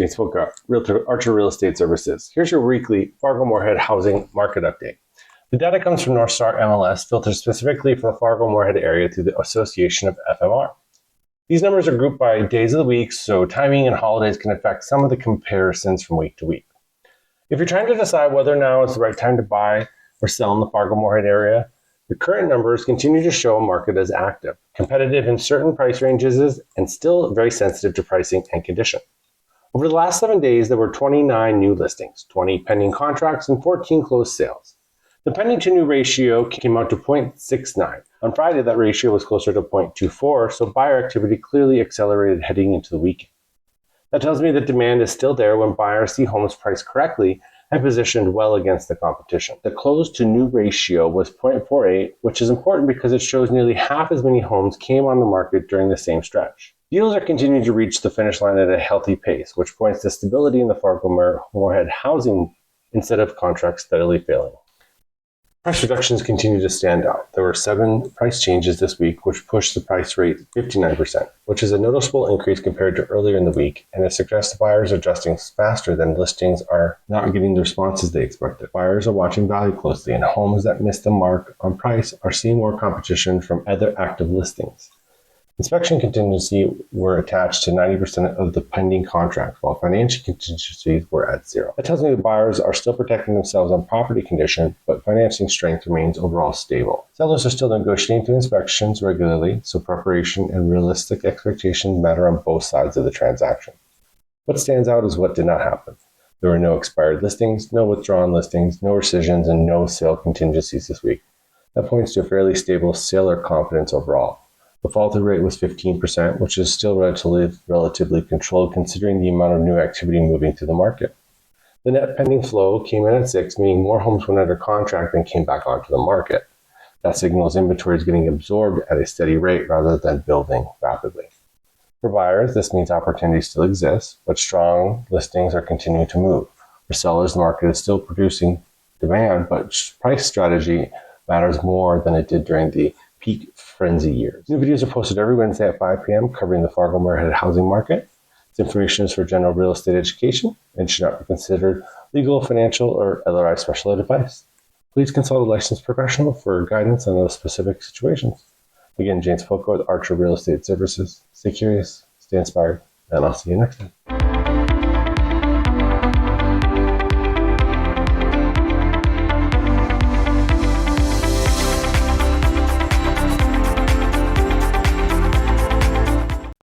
James Poukka, Realtor, Archer Real Estate Services. Here's your weekly Fargo Moorhead housing market update. The data comes from Northstar MLS, filtered specifically for the Fargo Moorhead area through the Association of FMR. These numbers are grouped by days of the week, so timing and holidays can affect some of the comparisons from week to week. If you're trying to decide whether now is the right time to buy or sell in the Fargo Moorhead area, the current numbers continue to show a market as active, competitive in certain price ranges, and still very sensitive to pricing and condition. Over the last 7 days, there were 29 new listings, 20 pending contracts, and 14 closed sales. The pending to new ratio came out to 0.69. On Friday, that ratio was closer to 0.24, so buyer activity clearly accelerated heading into the weekend. That tells me that demand is still there when buyers see homes priced correctly and positioned well against the competition. The close to new ratio was 0.48, which is important because it shows nearly half as many homes came on the market during the same stretch. Deals are continuing to reach the finish line at a healthy pace, which points to stability in the Fargo Moorhead housing instead of contracts steadily failing. Price reductions continue to stand out. There were 7 price changes this week, which pushed the price rate 59%, which is a noticeable increase compared to earlier in the week, and it suggests buyers are adjusting faster than listings are not getting the responses they expected. Buyers are watching value closely, and homes that miss the mark on price are seeing more competition from other active listings. Inspection contingency were attached to 90% of the pending contracts, while financial contingencies were at 0. That tells me the buyers are still protecting themselves on property condition, but financing strength remains overall stable. Sellers are still negotiating through inspections regularly, so preparation and realistic expectations matter on both sides of the transaction. What stands out is what did not happen. There were no expired listings, no withdrawn listings, no rescissions, and no sale contingencies this week. That points to a fairly stable seller confidence overall. The fall-through rate was 15%, which is still relatively controlled considering the amount of new activity moving through the market. The net pending flow came in at 6, meaning more homes went under contract than came back onto the market. That signals inventory is getting absorbed at a steady rate rather than building rapidly. For buyers, this means opportunity still exists, but strong listings are continuing to move. For sellers, the market is still producing demand, but price strategy matters more than it did during the peak frenzy years. New videos are posted every Wednesday at 5 p.m. covering the Fargo Moorhead housing market. This information is for general real estate education and should not be considered legal, financial, or otherwise special advice. Please consult a licensed professional for guidance on those specific situations. Again, James Poukka with Archer Real Estate Services. Stay curious, stay inspired, and I'll see you next time.